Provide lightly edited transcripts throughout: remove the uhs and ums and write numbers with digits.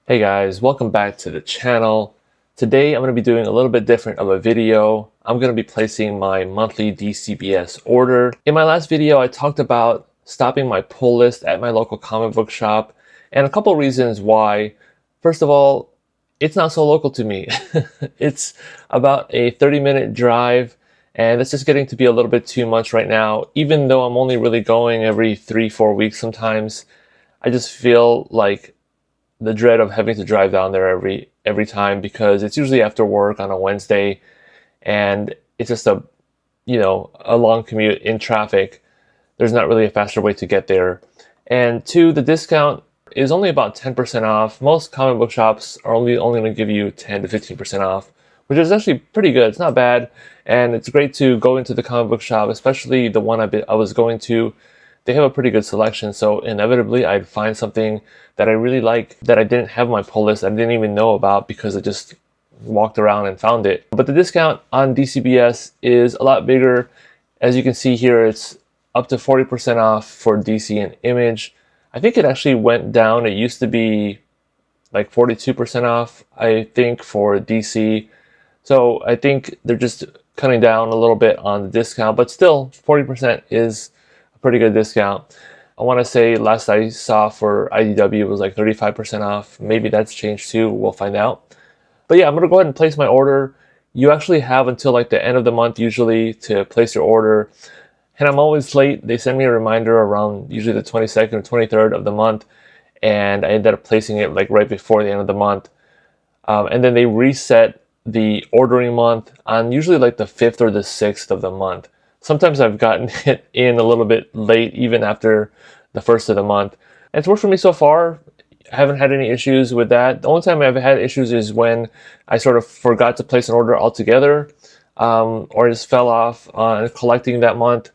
Hey guys, welcome back to the channel. Today I'm going to be doing a little bit different of a video. I'm going to be placing my monthly DCBS order. In my last video I talked about stopping my pull list at my local comic book shop and a couple reasons why. First of all, it's not so local to me. It's about a 30-minute drive and it's just getting to be a little bit too much right now. Even though I'm only really going every 3-4 weeks sometimes, I just feel like the dread of having to drive down there every time because it's usually after work on a Wednesday and it's just a long commute in traffic. There's not really a faster way to get there. And two, the discount is only about 10% off. Most comic book shops are only going to give you 10 to 15% off, which is actually pretty good. It's not bad. And it's great to go into the comic book shop, especially the one I was going to. They have a pretty good selection, so inevitably I'd find something that I really like that I didn't have on my pull list, I didn't even know about because I just walked around and found it. But the discount on DCBS is a lot bigger. As you can see here, it's up to 40% off for DC and Image. I think it actually went down. It used to be like 42% off, I think, for DC. So I think they're just cutting down a little bit on the discount, but still 40% is pretty good discount. I want to say last I saw for IDW was like 35% off. Maybe that's changed too. We'll find out. But yeah, I'm going to go ahead and place my order. You actually have until like the end of the month usually to place your order. And I'm always late. They send me a reminder around usually the 22nd or 23rd of the month. And I ended up placing it like right before the end of the month. And then they reset the ordering month on usually like the 5th or the 6th of the month. Sometimes I've gotten it in a little bit late, even after the 1st of the month. And it's worked for me so far. I haven't had any issues with that. The only time I've had issues is when I sort of forgot to place an order altogether, or just fell off on collecting that month.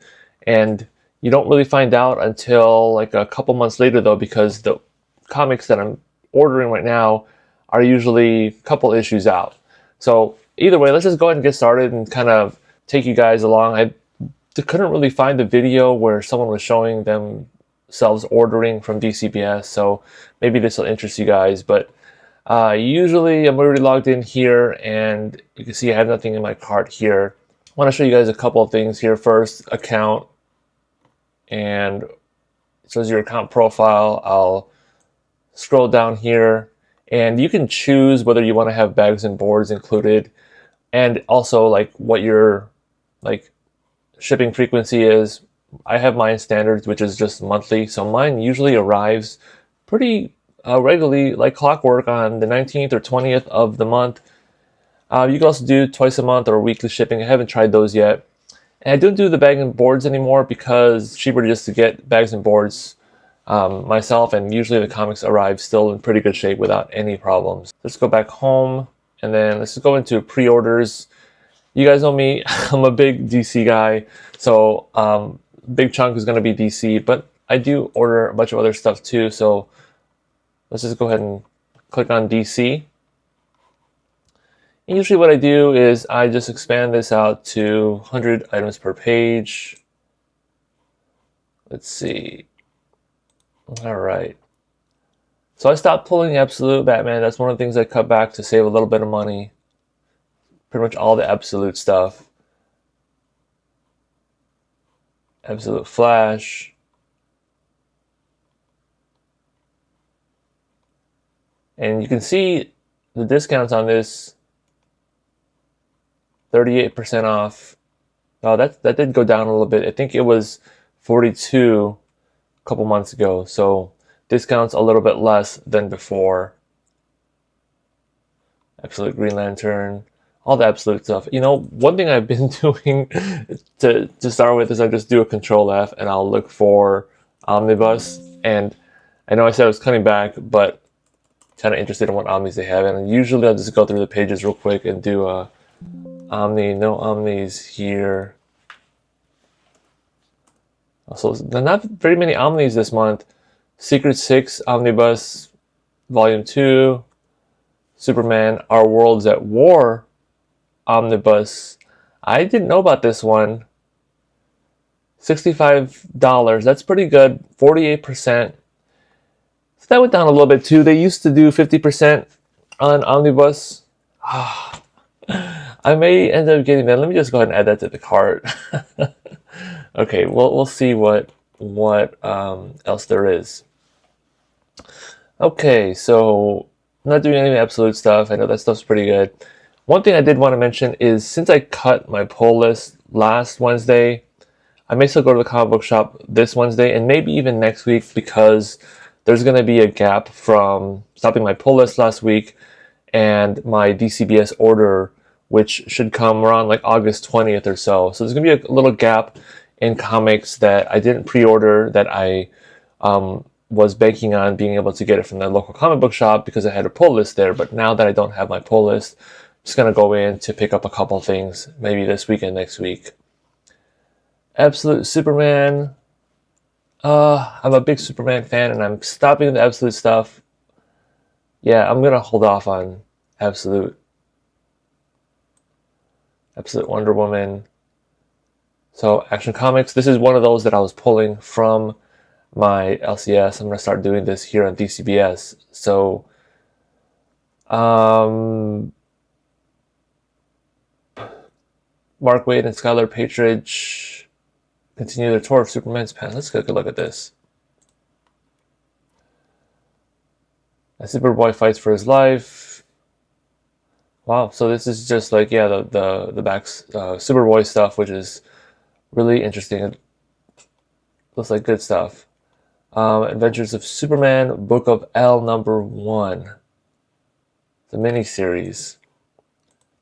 And you don't really find out until like a couple months later, though, because the comics that I'm ordering right now are usually a couple issues out. So either way, let's just go ahead and get started and kind of take you guys along. I couldn't really find the video where someone was showing themselves ordering from DCBS, so maybe this will interest you guys. But usually I'm already logged in here, and you can see I have nothing in my cart here. I want to show you guys a couple of things here. First, account, and it shows your account profile. I'll scroll down here, and you can choose whether you want to have bags and boards included, and also like what your shipping frequency is. I have mine standards, which is just monthly, so mine usually arrives pretty regularly, like clockwork, on the 19th or 20th of the month. You can also do twice a month or weekly shipping. I haven't tried those yet. And I don't do the bag and boards anymore because it's cheaper just to get bags and boards myself, and usually the comics arrive still in pretty good shape without any problems. Let's go back home, and then let's go into pre-orders. You guys know me, I'm a big DC guy, so big chunk is going to be DC, but I do order a bunch of other stuff too, so let's just go ahead and click on DC. And usually what I do is I just expand this out to 100 items per page. Let's see. All right. So I stopped pulling Absolute Batman. That's one of the things I cut back to save a little bit of money. Pretty much all the Absolute stuff. Absolute Flash. And you can see the discounts on this. 38% off. Oh, that did go down a little bit. I think it was 42 a couple months ago. So discounts a little bit less than before. Absolute Green Lantern. All the Absolute stuff. You know, one thing I've been doing to start with is I just do a Control F and I'll look for Omnibus. And I know I said I was cutting back, but kind of interested in what Omnis they have. And usually I'll just go through the pages real quick and do a Omni. No Omnis here. So not very many Omnis this month. Secret 6 Omnibus Volume 2. Superman Our Worlds at War Omnibus. I didn't know about this one. $65. That's pretty good. 48%. So that went down a little bit too. They used to do 50% on Omnibus. I may end up getting that. Let me just go ahead and add that to the cart. Okay, we'll see what else there is. Okay, so I'm not doing any absolute stuff. I know that stuff's pretty good. One thing I did want to mention is since I cut my pull list last Wednesday, I may still go to the comic book shop this Wednesday and maybe even next week because there's going to be a gap from stopping my pull list last week and my DCBS order, which should come around like August 20th or so. So there's going to be a little gap in comics that I didn't pre-order that I was banking on being able to get it from the local comic book shop because I had a pull list there. But now that I don't have my pull list, I'm just going to go in to pick up a couple things maybe this week and next week. Absolute Superman. I'm a big Superman fan and I'm stopping the Absolute stuff. Yeah, I'm going to hold off on Absolute Wonder Woman. So Action Comics, this is one of those that I was pulling from my LCS. I'm going to start doing this here on DCBS. So Mark Waid and Skylar Patridge continue their tour of Superman's pen. Let's take a look at this. As Superboy fights for his life. Wow, so this is just like, yeah, the back's Superboy stuff, which is really interesting. It looks like good stuff. Adventures of Superman, Book of L #1. The miniseries.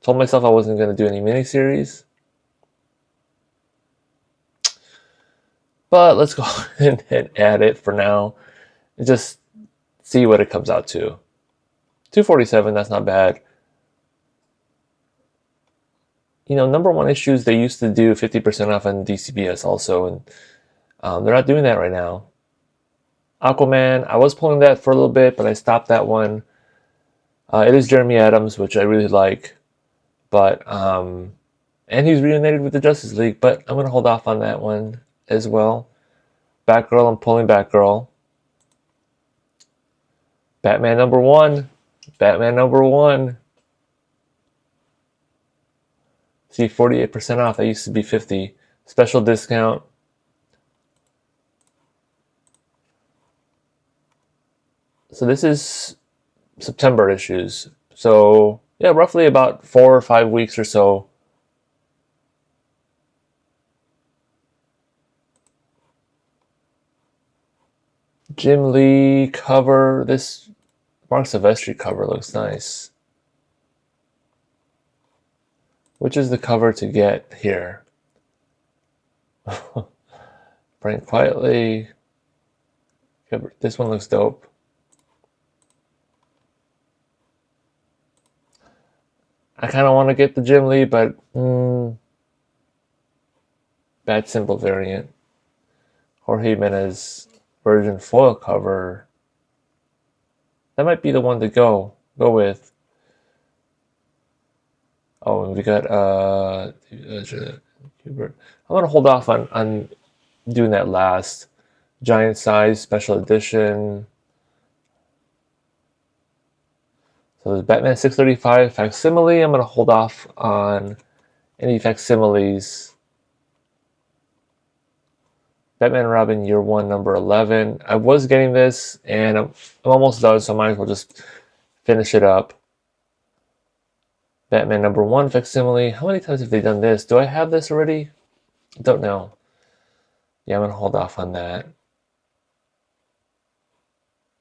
Told myself I wasn't going to do any miniseries. But let's go ahead and add it for now. And just see what it comes out to. $247, that's not bad. You know, #1 issues, they used to do 50% off on DCBS also, and they're not doing that right now. Aquaman, I was pulling that for a little bit, but I stopped that one. It is Jeremy Adams, which I really like, but and he's reunited with the Justice League, but I'm gonna hold off on that one as well. Batgirl, I'm pulling Batgirl. Batman #1. Batman #1. See, 48% off. That used to be 50. Special discount. So this is September issues. So yeah, roughly about 4 or 5 weeks or so. Jim Lee cover. This Mark Silvestri cover looks nice. Which is the cover to get here? Frank Quietly. This one looks dope. I kind of want to get the Jim Lee, but bad simple variant. Jorge Jimenez version foil cover. That might be the one to go with. Oh, and we got Hubert. I'm gonna hold off on doing that last. Giant size special edition. So there's Batman 635 facsimile. I'm gonna hold off on any facsimiles. Batman and Robin Year 1 #11. I was getting this and I'm almost done, so I might as well just finish it up. Batman #1 facsimile. How many times have they done this? Do I have this already? I don't know. Yeah, I'm going to hold off on that.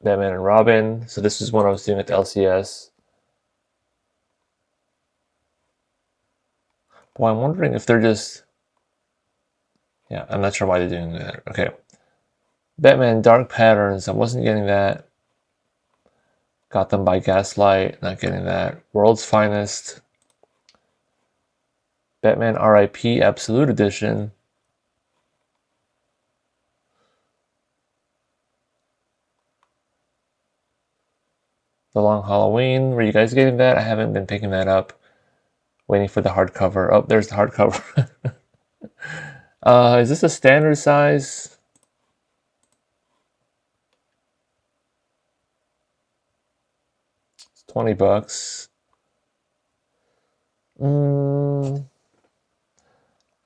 Batman and Robin. So this is one I was doing at the LCS. Boy, I'm wondering if they're just... Yeah, I'm not sure why they're doing that. Okay. Batman Dark Patterns. I wasn't getting that. Got them by Gaslight. Not getting that. World's Finest. Batman R.I.P. Absolute Edition. The Long Halloween. Were you guys getting that? I haven't been picking that up. Waiting for the hardcover. Oh, there's the hardcover. Is this a standard size? $20.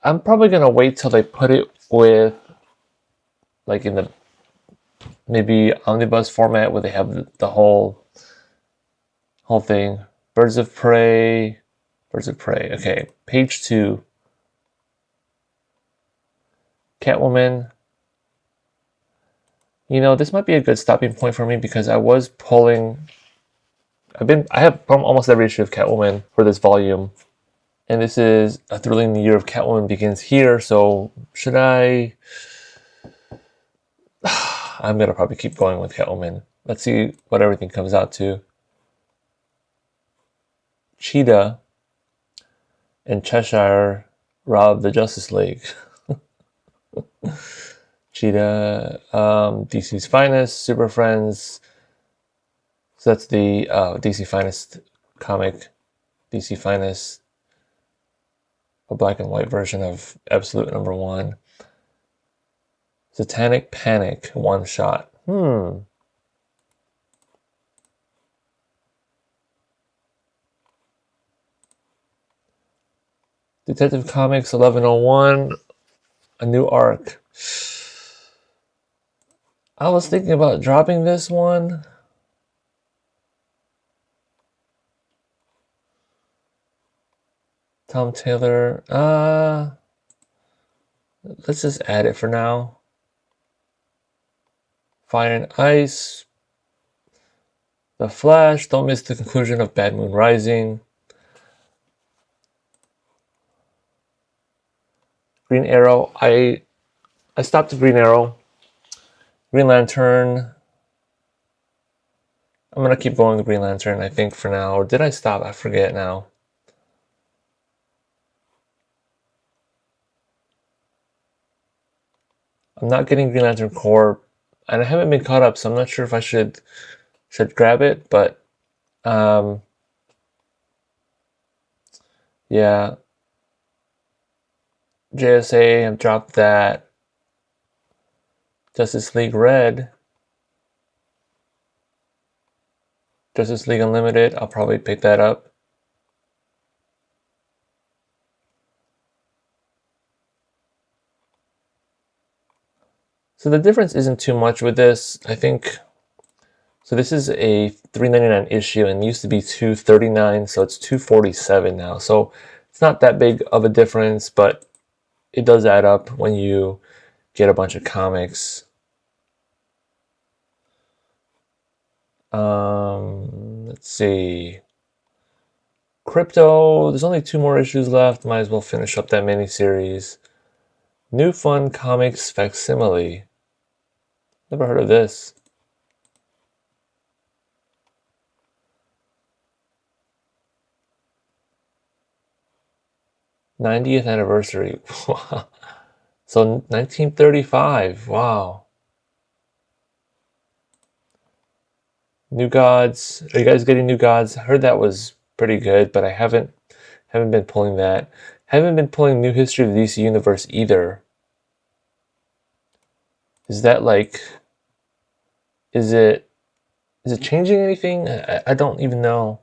I'm probably gonna wait till they put it with, like, in the maybe omnibus format where they have the whole thing. Birds of Prey. Okay, page 2. Catwoman. You know, this might be a good stopping point for me because I was pulling. I have almost every issue of Catwoman for this volume. And this is A Thrilling Year of Catwoman begins here, so should I? I'm gonna probably keep going with Catwoman. Let's see what everything comes out to. Cheetah and Cheshire rob the Justice League. Cheetah, DC's Finest, Super Friends. So that's the DC Finest comic. DC Finest, a black and white version of Absolute #1. Satanic Panic, one shot. Detective Comics 1101, a new arc. I was thinking about dropping this one. Tom Taylor. Let's just add it for now. Fire and Ice. The Flash. Don't miss the conclusion of Bad Moon Rising. Green Arrow. I stopped at Green Arrow. Green Lantern. I'm gonna keep going with Green Lantern, I think, for now. Or did I stop? I forget now. I'm not getting Green Lantern Corps, and I haven't been caught up, so I'm not sure if I should grab it, but yeah. JSA, I've dropped that. Justice League Red. Justice League Unlimited, I'll probably pick that up. So the difference isn't too much with this, I think. So this is a $3.99 issue and it used to be $2.39, so it's $2.47 now. So it's not that big of a difference, but it does add up when you get a bunch of comics. Let's see. Crypto, there's only 2 more issues left. Might as well finish up that miniseries. New Fun Comics Facsimile. Never heard of this. '90th anniversary. Wow. So 1935. Wow. New Gods. Are you guys getting New Gods? I heard that was pretty good, but I haven't been pulling that. Haven't been pulling New History of the DC Universe either. Is that like, is it changing anything? I don't even know.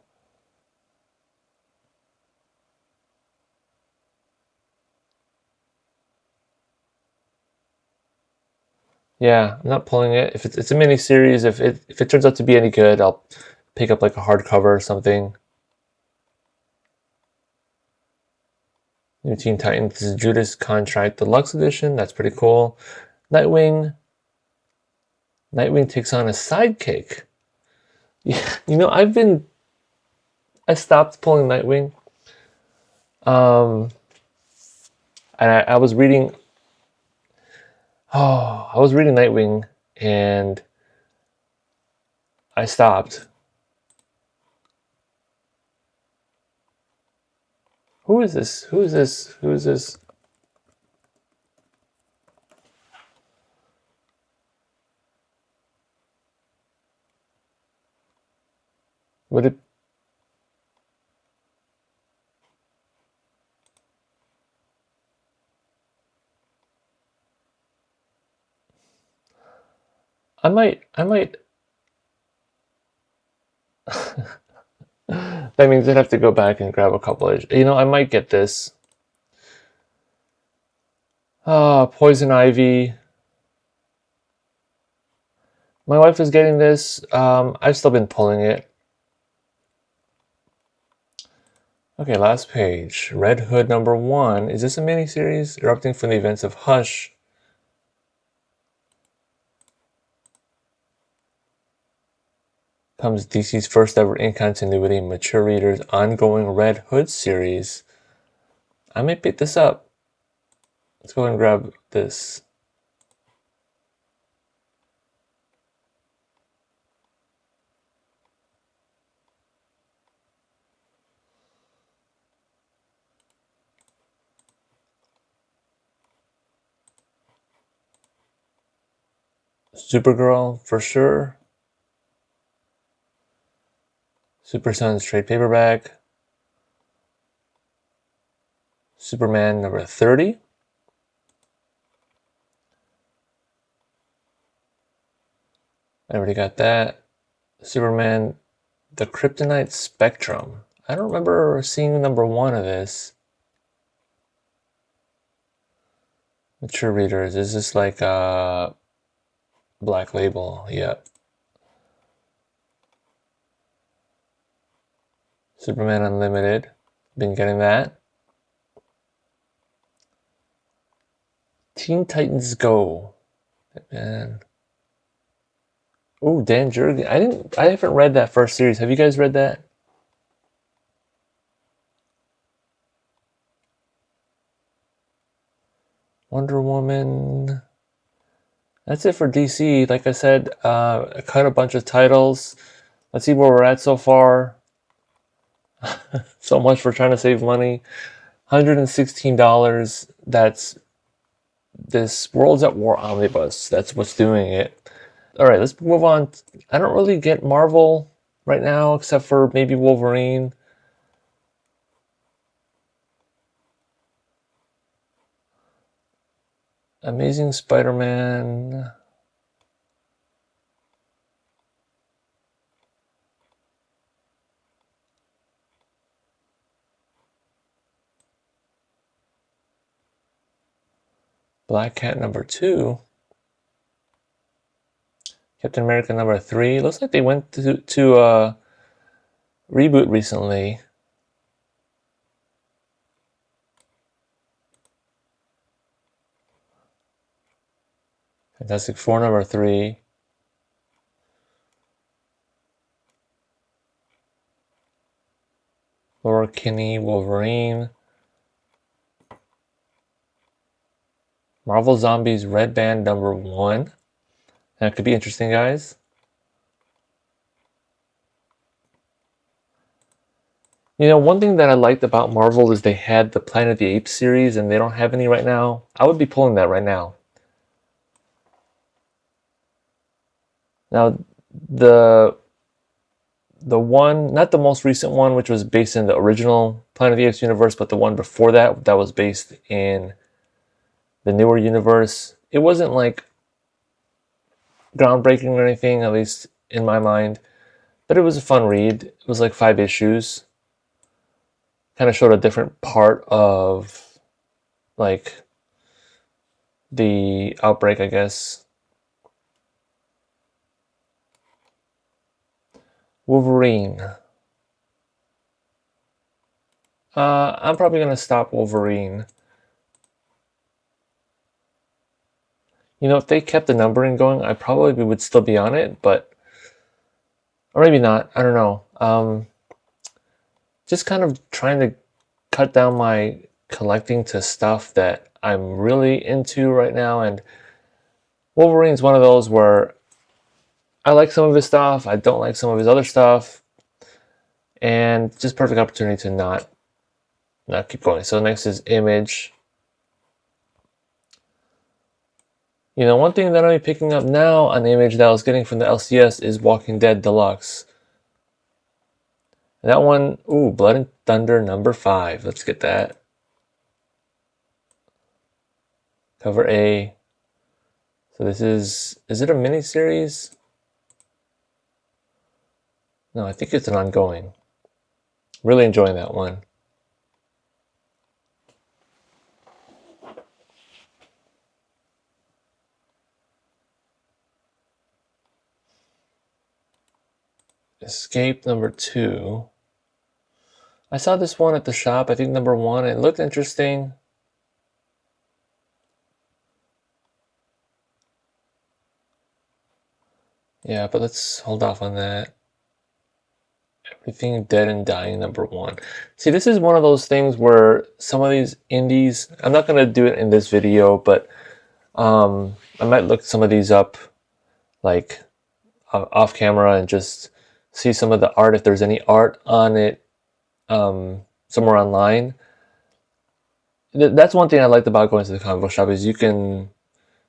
Yeah, I'm not pulling it. If it's a mini series, if it turns out to be any good, I'll pick up like a hardcover or something. New Teen Titans Judas Contract Deluxe Edition. That's pretty cool. Nightwing. Nightwing takes on a sidekick. Yeah, you know, I stopped pulling Nightwing. And I was reading. Oh, I was reading Nightwing and I stopped. Who is this? Who is this? Who is this? Would it? I might. That means I'd have to go back and grab a couple of, you know, I might get this. Poison Ivy. My wife is getting this. I've still been pulling it. Okay, last page. Red Hood #1. Is this a miniseries? Erupting from the events of Hush. Comes DC's first ever in-continuity mature readers ongoing Red Hood series. I may pick this up. Let's go ahead and grab this. Supergirl for sure. Super Sons trade paperback. Superman #30. I already got that. Superman, the Kryptonite Spectrum. I don't remember seeing #1 of this. Mature readers. Is this like a Black Label? Yep. Superman Unlimited. Been getting that. Teen Titans Go. Man. Oh, Dan Jurgen. I haven't read that first series. Have you guys read that? Wonder Woman. That's it for DC. Like I said, I cut a bunch of titles. Let's see where we're at so far. So much for trying to save money. $116. That's this Worlds at War omnibus. That's what's doing it. All right, let's move on. I don't really get Marvel right now, except for maybe Wolverine. Amazing Spider-Man. Black Cat #2. Captain America #3. Looks like they went to reboot recently. Fantastic Four #3. Laura Kinney, Wolverine. Marvel Zombies Red Band #1. That could be interesting, guys. You know, one thing that I liked about Marvel is they had the Planet of the Apes series, and they don't have any right now. I would be pulling that right now. Now, the one, not the most recent one, which was based in the original Planet of the Apes universe, but the one before that, that was based in the newer universe. It wasn't like groundbreaking or anything, at least in my mind, but it was a fun read. It was like 5 issues. Kind of showed a different part of like the outbreak, I guess. Wolverine. I'm probably gonna stop Wolverine. You know, if they kept the numbering going, I probably would still be on it, but or maybe not. I don't know. Just kind of trying to cut down my collecting to stuff that I'm really into right now, and Wolverine's one of those where I like some of his stuff, I don't like some of his other stuff, and just perfect opportunity to not keep going. So next is Image. You know, one thing that I'm picking up now on Image that I was getting from the LCS is Walking Dead Deluxe. That one, ooh, Blood and Thunder #5. Let's get that. Cover A. So this is it a mini-series? No, I think it's an ongoing. Really enjoying that one. Escape number 2. I saw this one at the shop, I think number 1. It looked interesting. Yeah, but let's hold off on that. Everything Dead and Dying number 1. See, this is one of those things where some of these indies, I'm not going to do it in this video, but I might look some of these up like off camera and just see some of the art, if there's any art on it somewhere online. That's one thing I liked about going to the comic book shop, is you can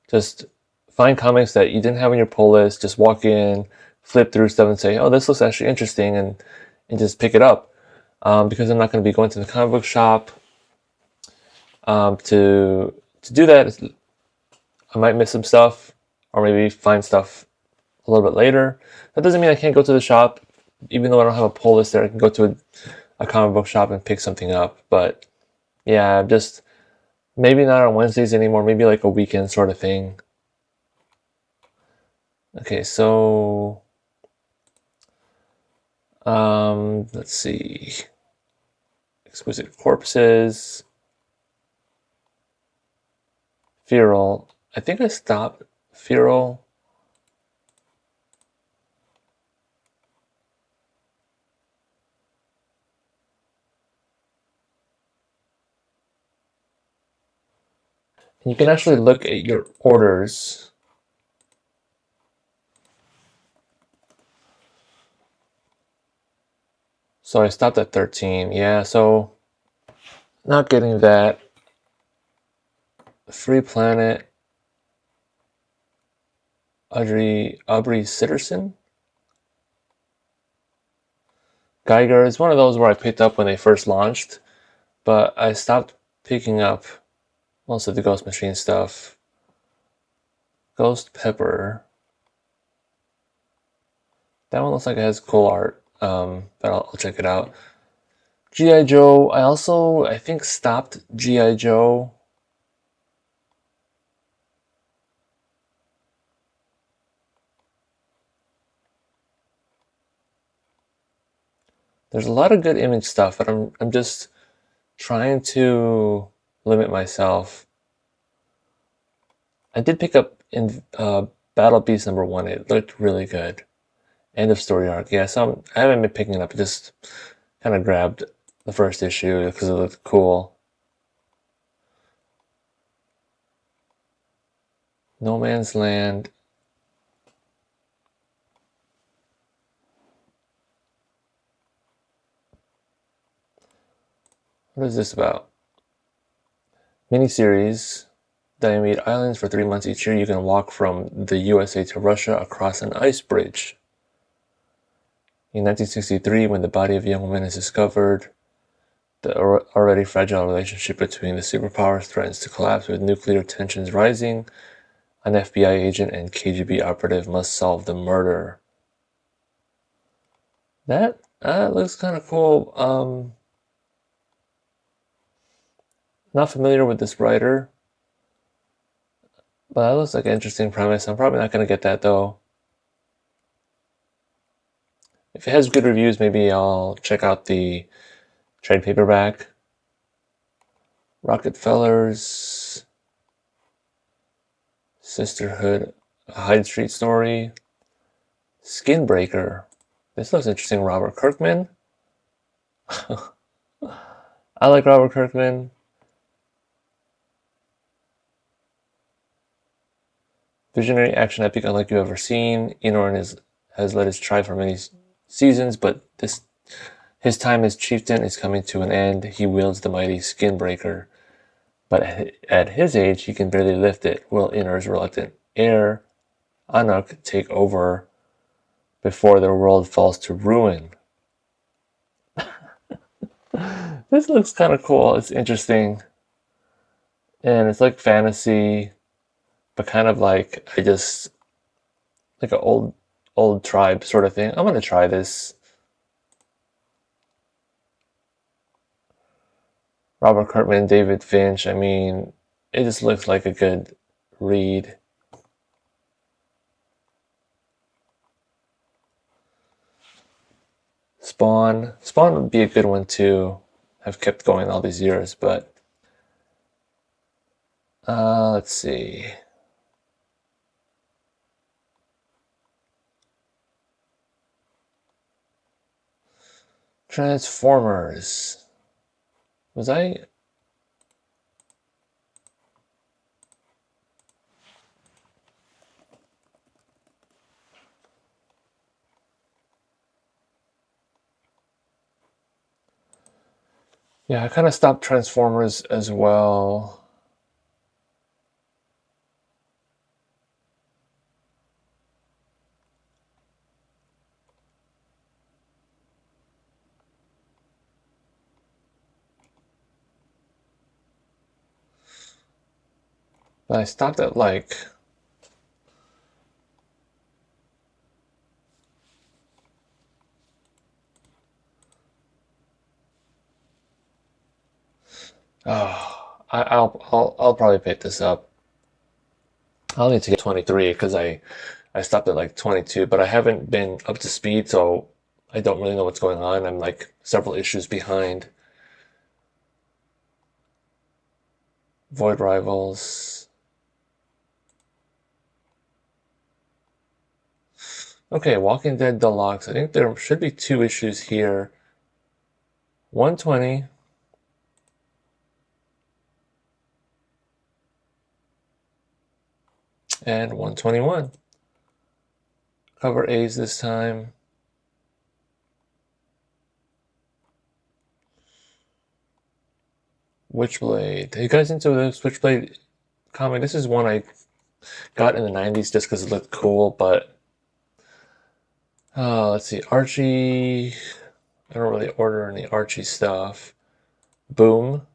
just find comics that you didn't have on your pull list, just walk in, flip through stuff and say, oh, this looks actually interesting, and just pick it up. Because I'm not going to be going to the comic book shop to do that. I might miss some stuff, or maybe find stuff a little bit later. That doesn't mean I can't go to the shop. Even though I don't have a pull list there, I can go to a comic book shop and pick something up. But yeah, just maybe not on Wednesdays anymore, maybe like a weekend sort of thing. Okay, so let's see. Exquisite Corpses. Feral. I think I stopped Feral. And you can actually look at your orders. So I stopped at 13. Yeah, so not getting that. Free Planet. Aubrey Sitterson. Geiger is one of those where I picked up when they first launched, but I stopped picking up most of the Ghost Machine stuff. Ghost Pepper. That one looks like it has cool art, but I'll check it out. G.I. Joe. I think stopped G.I. Joe. There's a lot of good image stuff, but I'm just trying to limit myself. I did pick up in Battle Beast number 1. It looked really good. End of story arc. Yeah, so I haven't been picking it up. I just kind of grabbed the first issue because it looked cool. No Man's Land. What is this about? Miniseries. Dynamite Islands. For 3 months each year, you can walk from the USA to Russia across an ice bridge. In 1963, when the body of a young woman is discovered, the already fragile relationship between the superpowers threatens to collapse. With nuclear tensions rising, an FBI agent and KGB operative must solve the murder. That looks kind of cool. Not familiar with this writer, but that looks like an interesting premise. I'm probably not going to get that though. If it has good reviews, maybe I'll check out the trade paperback. Rockefellers. Sisterhood. A Hyde Street Story. Skinbreaker. This looks interesting. Robert Kirkman. I like Robert Kirkman. Visionary action epic unlike you've ever seen. Enorin has led his tribe for many seasons, but his time as chieftain is coming to an end. He wields the mighty Skinbreaker, but at his age, he can barely lift it. Will Inor's reluctant heir, Anuk, take over before their world falls to ruin? This looks kind of cool. It's interesting. And it's like fantasy, but kind of like like an old tribe sort of thing. I'm gonna try this. Robert Kirkman, David Finch. I mean, it just looks like a good read. Spawn. Spawn would be a good one too. I've kept going all these years, but let's see. Transformers. Was I? Yeah, I kind of stopped Transformers as well. But I stopped at like I'll probably pick this up. I'll need to get 23 because I stopped at like 22, but I haven't been up to speed, so I don't really know what's going on. I'm like several issues behind. Void Rivals. Okay, Walking Dead Deluxe. I think there should be 2 issues here. 120. And 121. Cover A's this time. Witchblade. Are you guys into the Witchblade comic? This is one I got in the 90s just because it looked cool, but let's see. Archie. I don't really order any Archie stuff. Boom.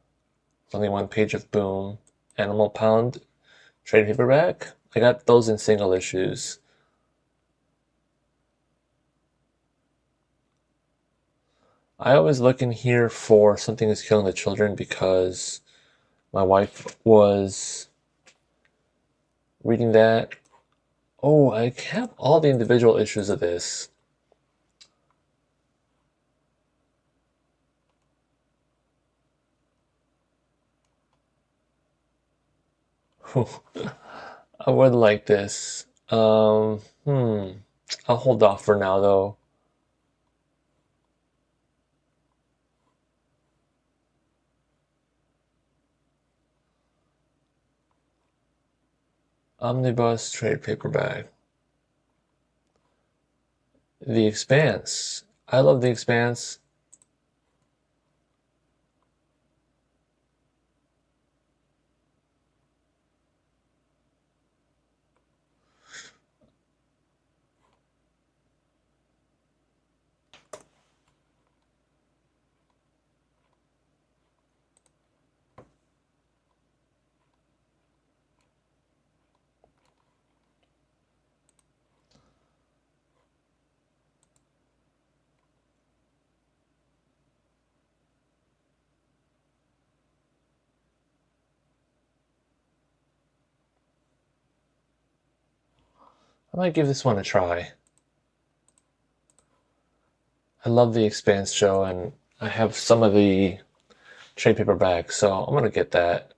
Only 1 page of Boom. Animal Pound trade paperback. I got those in single issues. I always look in here for Something is Killing the Children because my wife was reading that. Oh, I have all the individual issues of this. I would like this. I'll hold off for now though. Omnibus trade paperback. The Expanse. I love The Expanse. I might give this one a try. I love The Expanse show, and I have some of the trade paperbacks, so I'm gonna get that.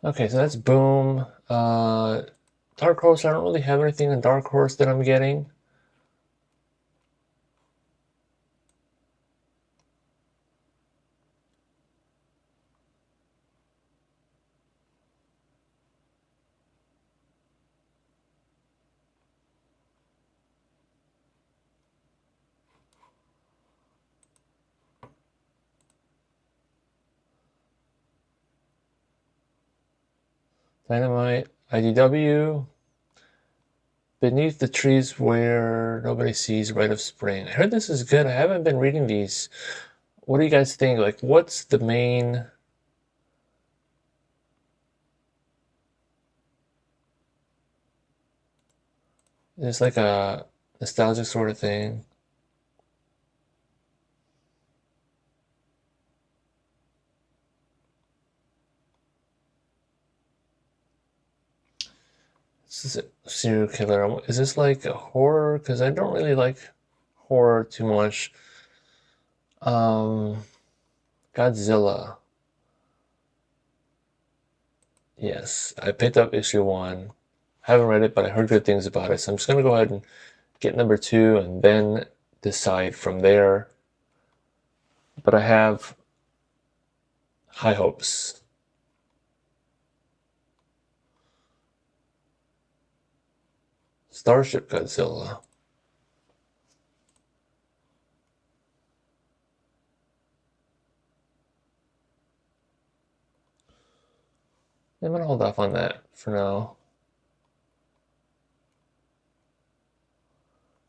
Okay, so that's Boom. Dark Horse, I don't really have anything in Dark Horse that I'm getting. Dynamite, IDW, Beneath the Trees Where Nobody Sees, Rite of Spring. I heard this is good. I haven't been reading these. What do you guys think? Like, what's the main It's like a nostalgic sort of thing. This is a serial killer. Is this like a horror? Because I don't really like horror too much. Godzilla. Yes, I picked up issue 1. I haven't read it, but I heard good things about it. So I'm just going to go ahead and get number 2 and then decide from there. But I have high hopes. Starship Godzilla. I'm going to hold off on that for now.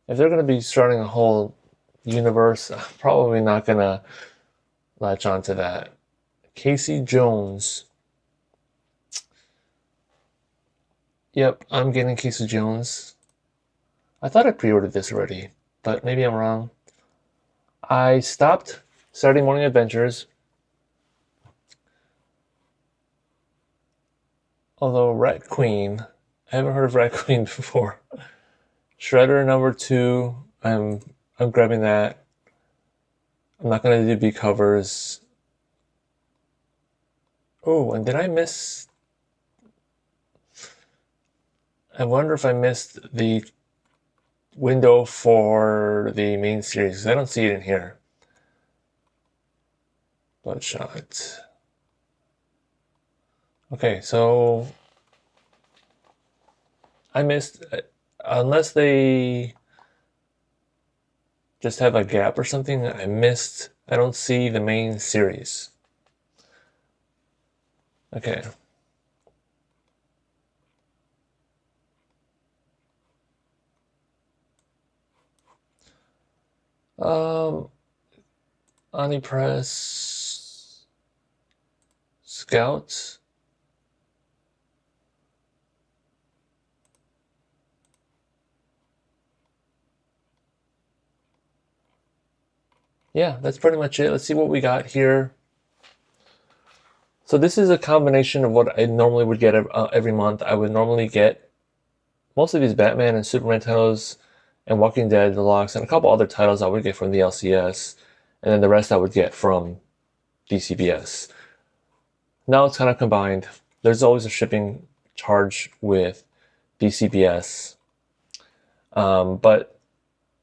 If they're going to be starting a whole universe, I'm probably not going to latch on to that. Casey Jones. Yep, I'm getting Casey Jones. I thought I pre-ordered this already, but maybe I'm wrong. I stopped Saturday Morning Adventures. Although Rat Queen, I haven't heard of Rat Queen before. Shredder number 2, I'm grabbing that. I'm not gonna do B covers. Oh, and did I miss? I wonder if I missed the window for the main series. I don't see it in here. Bloodshot. Okay, so I missed, unless they just have a gap or something, I don't see the main series. Okay. Onipress Scout. Yeah, that's pretty much it. Let's see what we got here. So this is a combination of what I normally would get every month. I would normally get most of these Batman and Superman titles and Walking Dead Deluxe and a couple other titles I would get from the LCS, and then the rest I would get from DCBS. Now it's kind of combined. There's always a shipping charge with DCBS, but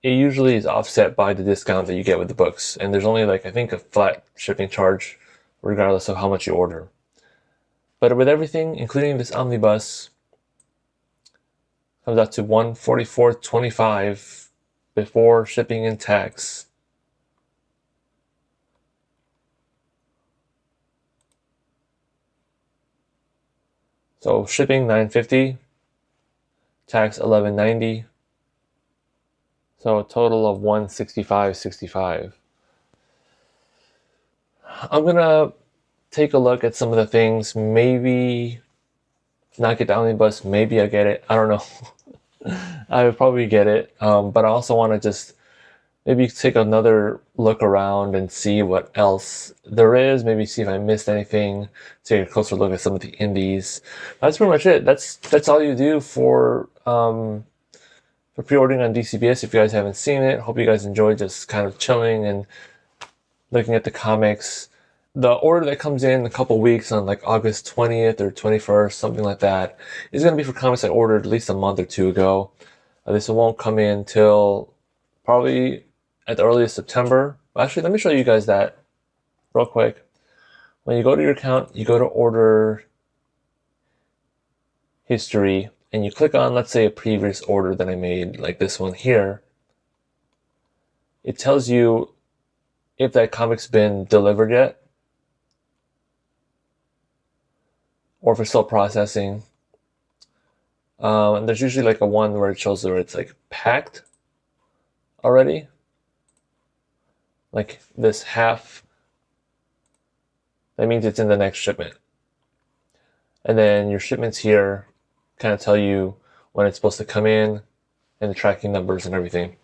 it usually is offset by the discount that you get with the books. And there's only like, I think, a flat shipping charge regardless of how much you order. But with everything, including this omnibus, comes out to $144.25 before shipping and tax. So shipping $9.50, tax $11.90. So a total of $165.65. I'm gonna take a look at some of the things. Maybe not get the omnibus. Maybe I get it. I don't know. I would probably get it. But I also want to just maybe take another look around and see what else there is. Maybe see if I missed anything. Take a closer look at some of the indies. That's pretty much it. That's all you do for pre-ordering on DCBS. If you guys haven't seen it, hope you guys enjoyed just kind of chilling and looking at the comics. The order that comes in a couple weeks on like August 20th or 21st, something like that, is going to be for comics I ordered at least a month or two ago. This won't come in till probably at the earliest September. Actually, let me show you guys that real quick. When you go to your account, you go to order history, and you click on, let's say, a previous order that I made, like this one here. It tells you if that comic's been delivered yet, or if it's still processing. And there's usually like a one where it shows where it's like packed already. Like this half, that means it's in the next shipment. And then your shipments here kind of tell you when it's supposed to come in and the tracking numbers and everything.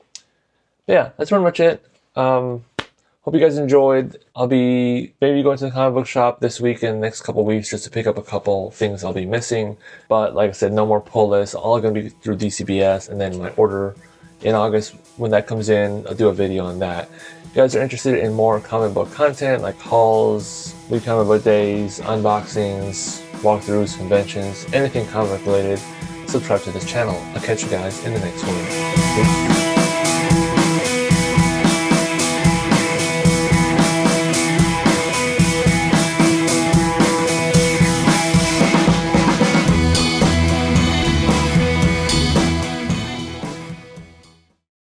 But yeah, that's pretty much it. Hope you guys enjoyed. I'll be maybe going to the comic book shop this week and next couple weeks just to pick up a couple things I'll be missing. But like I said, no more pull lists. All going to be through DCBS, and then my order in August, when that comes in, I'll do a video on that. If you guys are interested in more comic book content like hauls, week comic book days, unboxings, walkthroughs, conventions, anything comic book related, subscribe to this channel. I'll catch you guys in the next one. Peace.